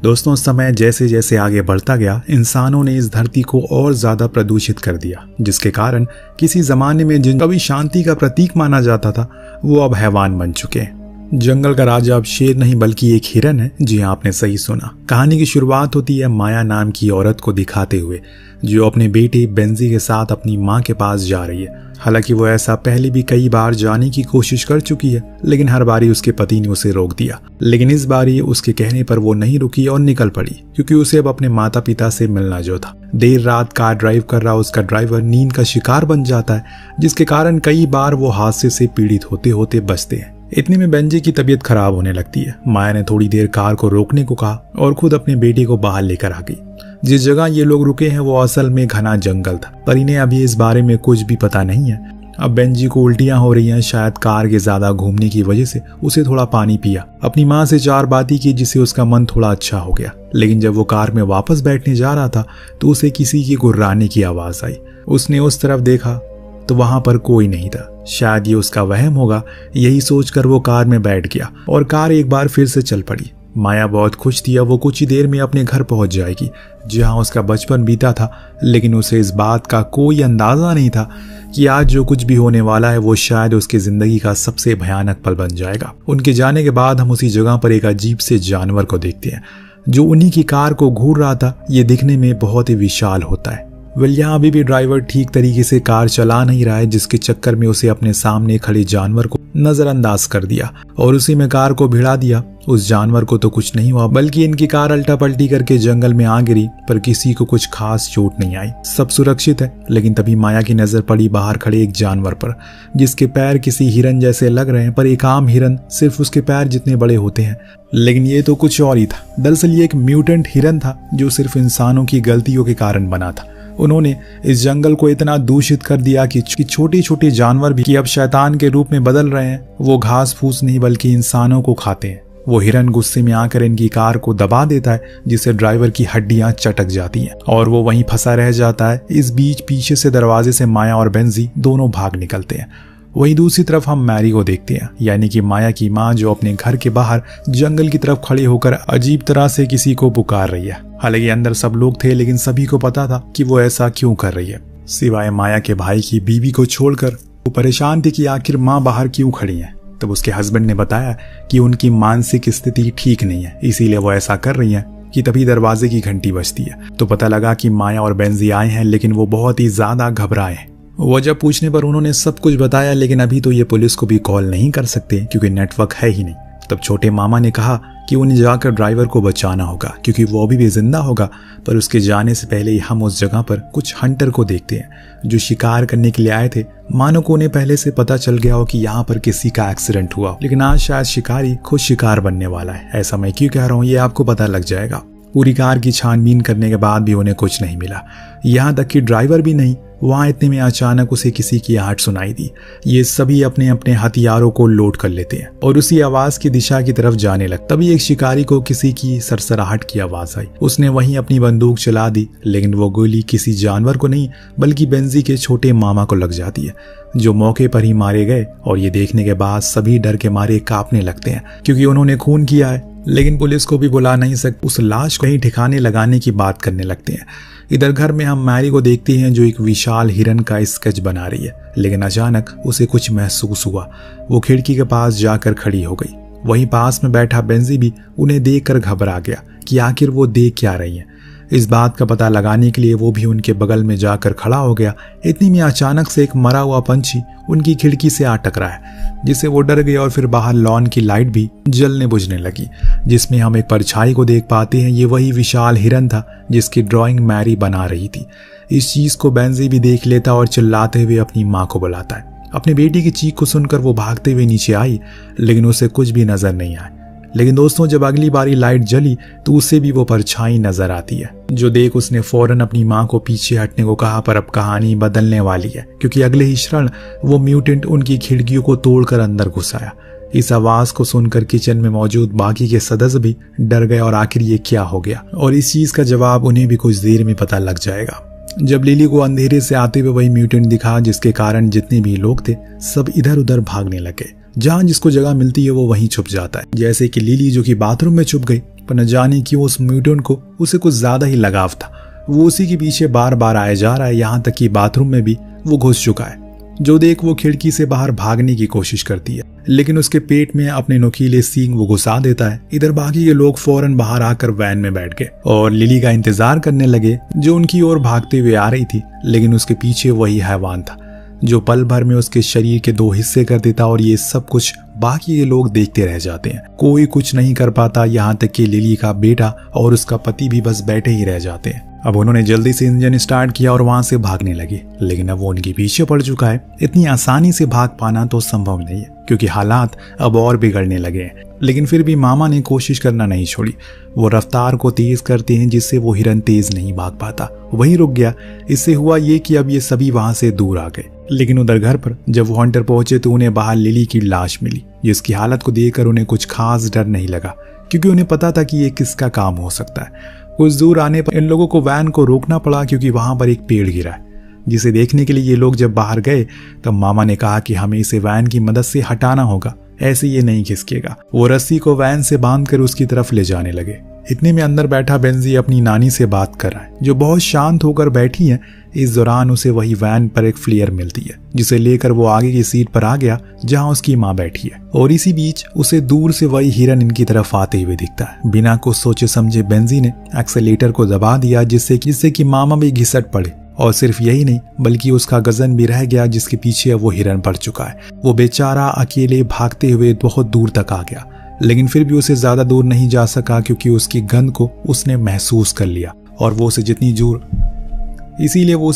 दोस्तों, समय जैसे जैसे आगे बढ़ता गया, इंसानों ने इस धरती को और ज्यादा प्रदूषित कर दिया, जिसके कारण किसी जमाने में जिन कभी शांति का प्रतीक माना जाता था, वो अब हैवान बन चुके हैं। जंगल का राजा अब शेर नहीं बल्कि एक हिरन है। जी हाँ, आपने सही सुना। कहानी की शुरुआत होती है माया नाम की औरत को दिखाते हुए, जो अपने बेटे बेंजी के साथ अपनी माँ के पास जा रही है। हालांकि वो ऐसा पहले भी कई बार जाने की कोशिश कर चुकी है, लेकिन हर बारी उसके पति ने उसे रोक दिया। लेकिन इस बारी उसके कहने पर वो नहीं रुकी और निकल पड़ी, क्योंकि उसे अब अपने माता पिता से मिलना जो था। देर रात कार ड्राइव कर रहा उसका ड्राइवर नींद का शिकार बन जाता है, जिसके कारण कई बार वो हादसे से पीड़ित होते होते बचते हैं। इतने में बेंजी की तबीयत खराब होने लगती है। माया ने थोड़ी देर कार को रोकने को कहा और खुद अपने बेटे को बाहर लेकर आ गई। जिस जगह ये लोग रुके हैं वो असल में घना जंगल था, पर इन्हें अभी इस बारे में कुछ भी पता नहीं है। अब बेंजी को उल्टियां हो रही हैं, शायद कार के ज्यादा घूमने की वजह से। उसे थोड़ा पानी पिया, अपनी माँ से 4 बातें की, जिससे उसका मन थोड़ा अच्छा हो गया। लेकिन जब वो कार में वापस बैठने जा रहा था तो उसे किसी की गुर्राने की आवाज आई। उसने उस तरफ देखा तो वहां पर कोई नहीं था। शायद ये उसका वहम होगा, यही सोचकर वो कार में बैठ गया और कार एक बार फिर से चल पड़ी। माया बहुत खुश थी, अब वो कुछ ही देर में अपने घर पहुंच जाएगी, जहां उसका बचपन बीता था। लेकिन उसे इस बात का कोई अंदाजा नहीं था कि आज जो कुछ भी होने वाला है वो शायद उसकी जिंदगी का सबसे भयानक पल बन जाएगा। उनके जाने के बाद हम उसी जगह पर एक अजीब से जानवर को देखते हैं, जो उन्हीं की कार को घूर रहा था। ये दिखने में बहुत ही विशाल होता है। यहाँ अभी भी ड्राइवर ठीक तरीके से कार चला नहीं रहा है, जिसके चक्कर में उसे अपने सामने खड़े जानवर को नजरअंदाज कर दिया और उसी में कार को भिड़ा दिया। उस जानवर को तो कुछ नहीं हुआ, बल्कि इनकी कार उल्टा पलटी करके जंगल में आ गिरी, पर किसी को कुछ खास चोट नहीं आई। सब सुरक्षित है। लेकिन तभी माया की नजर पड़ी बाहर खड़े एक जानवर पर, जिसके पैर किसी हिरन जैसे लग रहे हैं, पर एक आम हिरन सिर्फ उसके पैर जितने बड़े होते हैं। लेकिन ये तो कुछ और ही था। दरअसल ये एक म्यूटेंट हिरन था, जो सिर्फ इंसानों की गलतियों के कारण बना था। उन्होंने इस जंगल को इतना दूषित कर दिया कि छोटे छोटे जानवर भी अब शैतान के रूप में बदल रहे हैं। वो घास फूस नहीं बल्कि इंसानों को खाते हैं। वो हिरन गुस्से में आकर इनकी कार को दबा देता है, जिससे ड्राइवर की हड्डियां चटक जाती हैं और वो वहीं फंसा रह जाता है। इस बीच पीछे से दरवाजे से माया और बेंजी दोनों भाग निकलते हैं। वहीं दूसरी तरफ हम मैरी को देखते हैं, यानी कि माया की माँ, जो अपने घर के बाहर जंगल की तरफ खड़ी होकर अजीब तरह से किसी को पुकार रही है। हालांकि अंदर सब लोग थे, लेकिन सभी को पता था कि वो ऐसा क्यों कर रही है। सिवाय माया के भाई की बीवी को छोड़कर वो परेशान थी कि आखिर माँ बाहर क्यों खड़ी है। तब उसके हस्बैंड ने बताया कि उनकी मानसिक स्थिति ठीक नहीं है, इसीलिए वो ऐसा कर रही है। कि तभी दरवाजे की घंटी बजती है, तो पता लगा कि माया और बेंजी आए हैं, लेकिन वो बहुत ही ज्यादा घबराए हैं। वजह पूछने पर उन्होंने सब कुछ बताया, लेकिन अभी तो ये पुलिस को भी कॉल नहीं कर सकते क्योंकि नेटवर्क है ही नहीं। तब छोटे मामा ने कहा कि उन्हें जाकर ड्राइवर को बचाना होगा, क्योंकि वो अभी भी जिंदा होगा। पर उसके जाने से पहले ही हम उस जगह पर कुछ हंटर को देखते हैं, जो शिकार करने के लिए आए थे। मानो को उन्हें पहले से पता चल गया हो कि यहाँ पर किसी का एक्सीडेंट हुआ, लेकिन आज शायद शिकारी खुद शिकार बनने वाला है। ऐसा मैं क्यों कह रहा हूँ, ये आपको पता लग जाएगा। पूरी कार की छानबीन करने के बाद भी उन्हें कुछ नहीं मिला, यहाँ तक कि ड्राइवर भी नहीं। वहां इतने में अचानक उसे किसी की आहट सुनाई दी। ये सभी अपने अपने हथियारों को लोड कर लेते हैं और उसी आवाज की दिशा की तरफ जाने लगे। तभी एक शिकारी को किसी की सरसराहट की आवाज आई। उसने वहीं अपनी बंदूक चला दी, लेकिन वो गोली किसी जानवर को नहीं बल्कि बेंजी के छोटे मामा को लग जाती है, जो मौके पर ही मारे गए। और ये देखने के बाद सभी डर के मारे कांपने लगते हैं, क्योंकि उन्होंने खून किया है। लेकिन पुलिस को भी बुला नहीं सकते, उस लाश को कहीं ठिकाने लगाने की बात करने लगते हैं। इधर घर में हम मैरी को देखते हैं, जो एक विशाल हिरन का स्केच बना रही है। लेकिन अचानक उसे कुछ महसूस हुआ। वो खिड़की के पास जाकर खड़ी हो गई। वहीं पास में बैठा बेंजी भी उन्हें देखकर घबरा गया कि आखिर वो देख क्या रही है। इस बात का पता लगाने के लिए वो भी उनके बगल में जाकर खड़ा हो गया। इतनी में अचानक से एक मरा हुआ पंछी उनकी खिड़की से आ टकराया, जिससे वो डर गए और फिर बाहर लॉन की लाइट भी जलने बुझने लगी, जिसमें हम एक परछाई को देख पाते हैं। ये वही विशाल हिरन था जिसकी ड्राइंग मैरी बना रही थी। इस चीज को बेंजी भी देख लेता और चिल्लाते हुए अपनी माँ को बुलाता है। अपने बेटी की चीख को सुनकर वो भागते हुए नीचे आई, लेकिन उसे कुछ भी नजर नहीं आया। लेकिन दोस्तों, जब अगली बारी लाइट जली तो उसे भी वो परछाई नजर आती है, जो देख उसने फौरन अपनी माँ को पीछे हटने को कहा। पर अब कहानी बदलने वाली है, क्योंकि अगले ही क्षण वो म्यूटेंट उनकी खिड़कियों को तोड़कर अंदर घुस आया। इस आवाज को सुनकर किचन में मौजूद बाकी के सदस्य भी डर गए और आखिर ये क्या हो गया, और इस चीज का जवाब उन्हें भी कुछ देर में पता लग जाएगा। जब लिली को अंधेरे से आते हुए वही म्यूटेंट दिखा, जिसके कारण जितने भी लोग थे सब इधर उधर भागने लगे। जहाँ जिसको जगह मिलती है वो वहीं छुप जाता है। जैसे कि लिली जो कि बाथरूम में छुप गई, पर न जाने क्यों उस म्यूटेंट को उसे कुछ ज्यादा ही लगाव था। वो उसी के पीछे बार बार आया जा रहा है, यहाँ तक कि बाथरूम में भी वो घुस चुका है। जो देख वो खिड़की से बाहर भागने की कोशिश करती है, लेकिन उसके पेट में अपने नुकीले सींग वो घुसा देता है। इधर बाकी के लोग फौरन बाहर आकर वैन में बैठ गए और लिली का इंतजार करने लगे, जो उनकी ओर भागते हुए आ रही थी। लेकिन उसके पीछे वही हैवान था जो पल भर में उसके शरीर के 2 हिस्से कर देता, और ये सब कुछ बाकी के लोग देखते रह जाते हैं। कोई कुछ नहीं कर पाता, यहाँ तक कि लिली का बेटा और उसका पति भी बस बैठे ही रह जाते हैं। अब उन्होंने जल्दी से इंजन स्टार्ट किया और वहां से भागने लगे, लेकिन अब वो उनके पीछे पड़ चुका है। इतनी आसानी से भाग पाना तो संभव नहीं है, क्योंकि हालात अब और बिगड़ने लगे हैं। लेकिन फिर भी मामा ने कोशिश करना नहीं छोड़ी। वो रफ्तार को तेज करते हैं, जिससे वो हिरन तेज नहीं भाग पाता, वही रुक गया। इससे हुआ ये कि अब ये सभी वहां से दूर आ गए। लेकिन उधर घर पर जब वो हंटर पहुंचे तो उन्हें बाहर लिली की लाश मिली, जिसकी हालत को देखकर उन्हें कुछ खास डर नहीं लगा, क्योंकि उन्हें पता था कि ये किसका काम हो सकता है। कुछ दूर आने पर इन लोगों को वैन को रोकना पड़ा, क्योंकि वहां पर एक पेड़ गिरा है, जिसे देखने के लिए ये लोग जब बाहर गए तब मामा ने कहा कि हमें इसे वैन की मदद से हटाना होगा, ऐसे ये नहीं खिसकेगा। वो रस्सी को वैन से बांधकर उसकी तरफ ले जाने लगे। इतने में अंदर बैठा बेंजी अपनी नानी से बात कर रहा है, जो बहुत शांत होकर बैठी है। इस दौरान उसे वही वैन पर एक फ्लेयर मिलती है, जिसे लेकर वो आगे की सीट पर आ गया जहां उसकी माँ बैठी है। और इसी बीच उसे दूर से वही हिरन इनकी तरफ आते हुए दिखता है। बिना कुछ सोचे समझे बेंजी ने एक्सेलेरेटर को दबा दिया, जिससे कि मामा भी घिसट पड़े। और सिर्फ यही नहीं, बल्कि उसका गजन भी रह गया, जिसके पीछे वो हिरन पड़ चुका है। वो बेचारा अकेले भागते हुए बहुत दूर तक आ गया, लेकिन फिर भी उसे ज्यादा दूर नहीं जा सका, क्योंकि उसकी गंध को उसने महसूस कर लिया। और वो उसे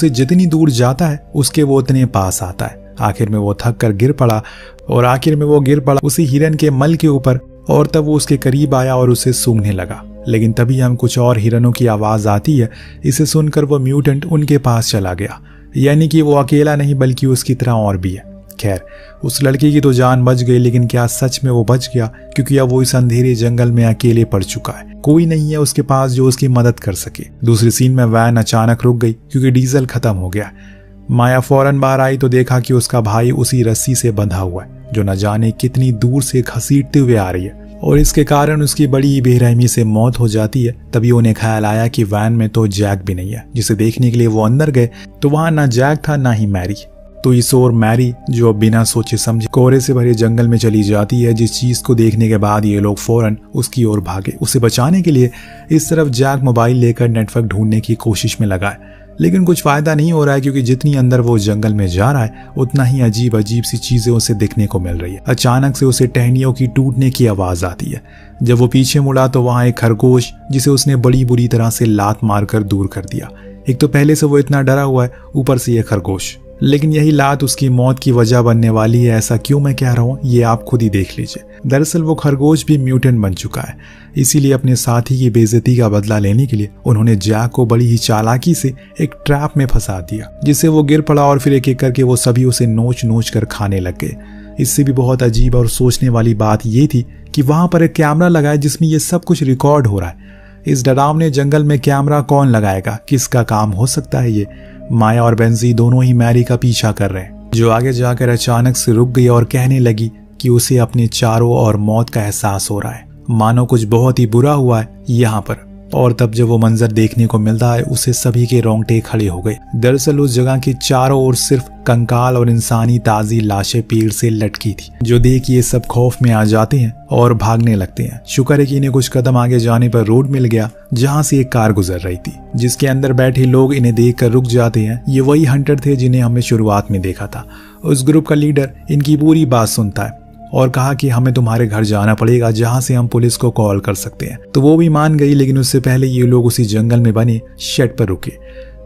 जितनी दूर जाता है उसके वो उतने पास आता है। आखिर में वो थक कर गिर पड़ा उसी हिरन के मल के ऊपर, और तब वो उसके करीब आया और उसे सूंघने लगा। लेकिन तभी हम कुछ और हिरनों की आवाज आती है। इसे सुनकर वो म्यूटेंट उनके पास चला गया, यानी कि वो अकेला नहीं बल्कि उसकी तरह और भी है। खैर, उस लड़की की तो जान बच गई, लेकिन क्या सच में वो बच गया? क्योंकि अब वो इस अंधेरे जंगल में अकेले पड़ चुका है। कोई नहीं है उसके पास जो उसकी मदद कर सके। दूसरी सीन में वैन अचानक रुक गई, क्योंकि डीजल खत्म हो गया। माया फौरन बाहर आई तो देखा कि उसका भाई उसी रस्सी से बंधा हुआ है, जो न जाने कितनी दूर से घसीटते हुए आ रही है, और इसके कारण उसकी बड़ी बेरहमी से मौत हो जाती है। तभी उन्हें ख्याल आया कि वैन में तो जैक भी नहीं है, जिसे देखने के लिए वो अंदर गए तो वहां ना जैक था ना ही मैरी। तो इस ओर मैरी, जो अब बिना सोचे समझे कोहरे से भरे जंगल में चली जाती है, जिस चीज को देखने के बाद ये लोग फौरन उसकी ओर भागे उसे बचाने के लिए। इस तरफ जैक मोबाइल लेकर नेटवर्क ढूंढने की कोशिश में लगा है, लेकिन कुछ फायदा नहीं हो रहा है, क्योंकि जितनी अंदर वो जंगल में जा रहा है उतना ही अजीब अजीब सी चीजें उसे दिखने को मिल रही है। अचानक से उसे टहनियों की टूटने की आवाज आती है। जब वो पीछे मुड़ा तो वहां एक खरगोश, जिसे उसने बड़ी बुरी तरह से लात मारकर दूर कर दिया। एक तो पहले से वो इतना डरा हुआ है, ऊपर से ये खरगोश। लेकिन यही लात उसकी मौत की वजह बनने वाली है। ऐसा क्यों मैं कह रहा हूँ, ये आप खुद ही देख लीजिए। दरअसल वो खरगोश भी म्यूटेंट बन चुका है, इसीलिए अपने साथी की बेइज्जती का बदला लेने के लिए उन्होंने जैक को बड़ी ही चालाकी से एक ट्रैप में फंसा दिया, जिससे वो गिर पड़ा और फिर एक एक करके वो सभी उसे नोच नोच कर खाने लग गए। इससे भी बहुत अजीब और सोचने वाली बात ये थी कि वहां पर एक कैमरा लगा है, जिसमें ये सब कुछ रिकॉर्ड हो रहा है। इस डरावने जंगल में कैमरा कौन लगाएगा? किसका काम हो सकता है ये? माया और बेंजी दोनों ही मैरी का पीछा कर रहे हैं, जो आगे जाकर अचानक से रुक गई और कहने लगी कि उसे अपने चारों ओर मौत का एहसास हो रहा है, मानो कुछ बहुत ही बुरा हुआ है यहाँ पर। और तब जब वो मंजर देखने को मिलता है, उसे सभी के रोंगटे खड़े हो गए। दरअसल उस जगह के चारों ओर सिर्फ कंकाल और इंसानी ताजी लाशें पेड़ से लटकी थी, जो देख ये सब खौफ में आ जाते हैं और भागने लगते हैं। शुक्र है कि इन्हें कुछ कदम आगे जाने पर रोड मिल गया, जहां से एक कार गुजर रही थी, जिसके अंदर बैठे लोग इन्हें देखकर रुक जाते हैं। ये वही हंटर थे जिन्हें हमने शुरुआत में देखा था। उस ग्रुप का लीडर इनकी पूरी बात सुनता है और कहा कि हमें तुम्हारे घर जाना पड़ेगा, जहां से हम पुलिस को कॉल कर सकते हैं। तो वो भी मान गई, लेकिन उससे पहले ये लोग उसी जंगल में बने शेड पर रुके।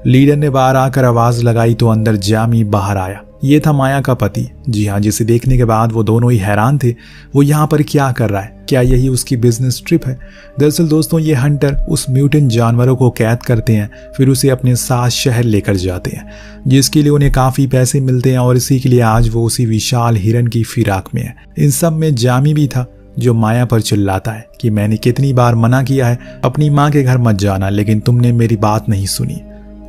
लीडर ने बाहर आकर आवाज लगाई तो अंदर जामी बाहर आया। ये था माया का पति। जी हाँ, जिसे देखने के बाद वो दोनों ही हैरान थे, वो यहाँ पर क्या कर रहा है? क्या यही उसकी बिजनेस ट्रिप है? दरअसल दोस्तों, ये हंटर उस म्यूटेंट जानवरों को कैद करते हैं, फिर उसे अपने साथ शहर लेकर जाते हैं, जिसके लिए उन्हें काफी पैसे मिलते हैं, और इसी के लिए आज वो उसी विशाल हिरन की फिराक में है। इन सब में जामी भी था, जो माया पर चिल्लाता है कि मैंने कितनी बार मना किया है अपनी माँ के घर मत जाना, लेकिन तुमने मेरी बात नहीं सुनी।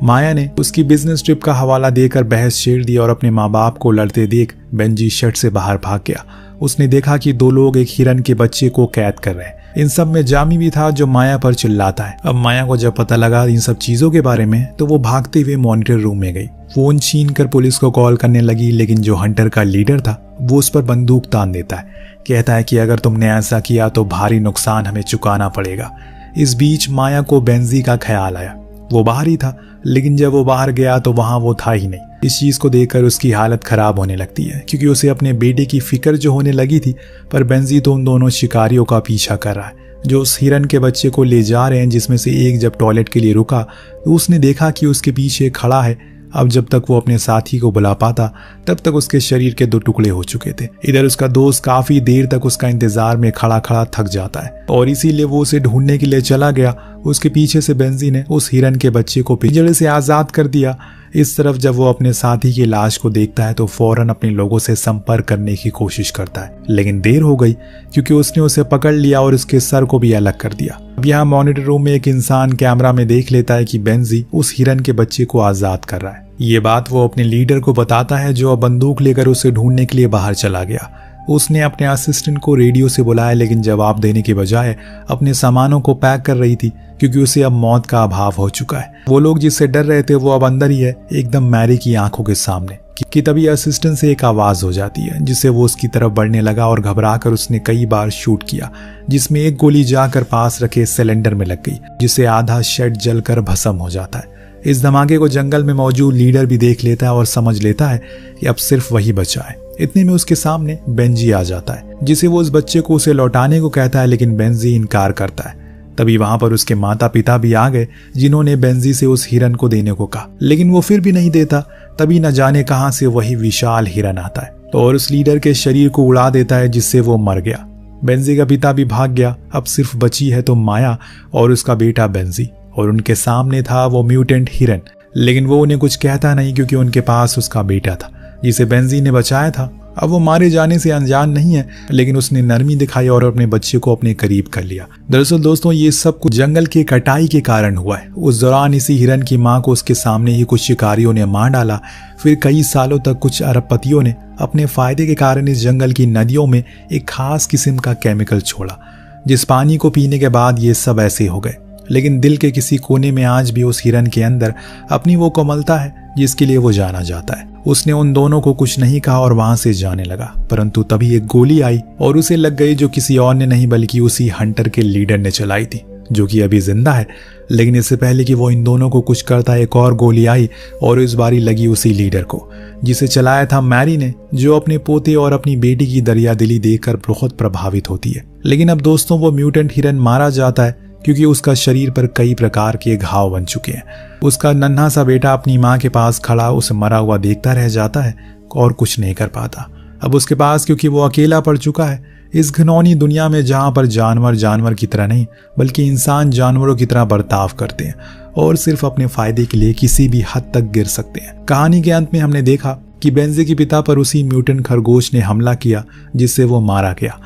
माया ने उसकी बिजनेस ट्रिप का हवाला देकर बहस छेड़ दी और अपने माँ बाप को लड़ते देख बेंजी शर्ट से बाहर भाग गया। उसने देखा कि 2 लोग एक हिरन के बच्चे को कैद कर रहे हैं। इन सब में जामी भी था जो माया पर चिल्लाता है। अब माया को जब पता लगा इन सब चीजों के बारे में तो वो भागते हुए मॉनिटर रूम में गई। फोन छीन कर पुलिस को कॉल करने लगी, लेकिन जो हंटर का लीडर था वो उस पर बंदूक तान देता है। कहता है कि अगर तुमने ऐसा किया तो भारी नुकसान हमें चुकाना पड़ेगा। इस बीच माया को बेंजी का ख्याल आया। वो बाहर ही था, लेकिन जब वो बाहर गया तो वहां वो था ही नहीं। इस चीज को देखकर उसकी हालत खराब होने लगती है, क्योंकि उसे अपने बेटे की फिक्र जो होने लगी थी। पर बेंजी तो उन दोनों शिकारियों का पीछा कर रहा है जो उस हिरन के बच्चे को ले जा रहे हैं, जिसमें से एक जब टॉयलेट के लिए रुका तो उसने देखा कि उसके पीछे खड़ा है। अब जब तक वो अपने साथी को बुला पाता तब तक उसके शरीर के 2 टुकड़े हो चुके थे। इधर उसका दोस्त काफी देर तक उसका इंतजार में खड़ा खड़ा थक जाता है और इसीलिए वो उसे ढूंढने के लिए चला गया। उसके पीछे से बेंजी ने उस हिरन के बच्चे को पिंजरे से आजाद कर दिया। इस तरफ जब वो अपने साथी की लाश को देखता है तो फौरन अपने लोगों से संपर्क करने की कोशिश करता है, लेकिन देर हो गई क्योंकि उसने उसे पकड़ लिया और उसके सर को भी अलग कर दिया। अब यहाँ मॉनिटर रूम में एक इंसान कैमरा में देख लेता है कि बेंजी उस हिरन के बच्चे को आजाद कर रहा है। ये बात वो अपने लीडर को बताता है जो अब बंदूक लेकर उसे ढूंढने के लिए बाहर चला गया। उसने अपने असिस्टेंट को रेडियो से बुलाया, लेकिन जवाब देने के बजाय अपने सामानों को पैक कर रही थी, क्योंकि उसे अब मौत का अभाव हो चुका है। वो लोग जिससे डर रहे थे वो अब अंदर ही है, एकदम मैरी की आंखों के सामने। कि तभी असिस्टेंट से एक आवाज हो जाती है, जिससे वो उसकी तरफ बढ़ने लगा और घबराकर उसने कई बार शूट किया, जिसमें एक गोली जाकर पास रखे सिलेंडर में लग गई, जिससे आधा शेड जलकर भस्म हो जाता है। इस धमाके को जंगल में मौजूद लीडर भी देख लेता है और समझ लेता है कि अब सिर्फ वही बचा है। इतने में उसके सामने बेंजी आ जाता है, जिसे वो उस बच्चे को उसे लौटाने को कहता है, लेकिन बेंजी इनकार करता है। तभी वहां पर उसके माता पिता भी आ गए, जिन्होंने बेंजी से उस हिरन को देने को कहा, लेकिन वो फिर भी नहीं देता। तभी न जाने कहां से वही विशाल हिरन आता है और उस लीडर के शरीर को उड़ा देता है, जिससे वो मर गया। बेंजी का पिता भी भाग गया। अब सिर्फ बची है तो माया और उसका बेटा बेंजी, और उनके सामने था वो म्यूटेंट हिरन, लेकिन वो उन्हें कुछ कहता नहीं क्योंकि उनके पास उसका बेटा था जिसे बेंजी ने बचाया था। अब वो मारे जाने से अनजान नहीं है, लेकिन उसने नरमी दिखाई और अपने बच्चे को अपने करीब कर लिया। दरअसल दोस्तों, ये सब कुछ जंगल की कटाई के कारण हुआ है। उस दौरान इसी हिरन की मां को उसके सामने ही कुछ शिकारियों ने मार डाला। फिर कई सालों तक कुछ अरबपतियों ने अपने फायदे के कारण इस जंगल की नदियों में एक खास किस्म का केमिकल छोड़ा, जिस पानी को पीने के बाद ये सब ऐसे हो गए। लेकिन दिल के किसी कोने में आज भी उस हिरन के अंदर अपनी वो कोमलता है जिसके लिए वो जाना जाता है। उसने उन दोनों को कुछ नहीं कहा और वहां से जाने लगा, परंतु तभी एक गोली आई और उसे लग गई, जो किसी और ने नहीं बल्कि उसी हंटर के लीडर ने चलाई थी, जो कि अभी जिंदा है। लेकिन इससे पहले कि वो इन दोनों को कुछ करता, एक और गोली आई और इस बारी लगी उसी लीडर को, जिसे चलाया था मैरी ने, जो अपने पोते और अपनी बेटी की दरियादिली देखकर बहुत प्रभावित होती है। लेकिन अब दोस्तों, वो म्यूटेंट हिरन मारा जाता है क्योंकि उसका शरीर पर कई प्रकार के घाव बन चुके हैं। उसका नन्हा सा बेटा अपनी माँ के पास खड़ा उसे मरा हुआ देखता रह जाता है और कुछ नहीं कर पाता। अब उसके पास, क्योंकि वो अकेला पड़ चुका है इस घिनौनी दुनिया में, जहाँ पर जानवर जानवर की तरह नहीं बल्कि इंसान जानवरों की तरह बर्ताव करते हैं और सिर्फ अपने फायदे के लिए किसी भी हद तक गिर सकते हैं। कहानी के अंत में हमने देखा कि बेंजी के पिता पर उसी म्यूटेंट खरगोश ने हमला किया, जिससे वो मारा गया,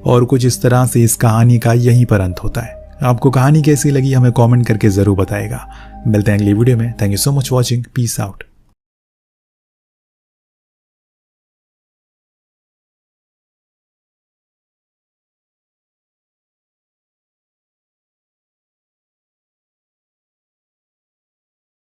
और कुछ इस तरह से इस कहानी का यहीं पर अंत होता है। आपको कहानी कैसी लगी हमें कमेंट करके जरूर बताएगा। मिलते हैं अगली वीडियो में। Thank you so much watching. Peace out.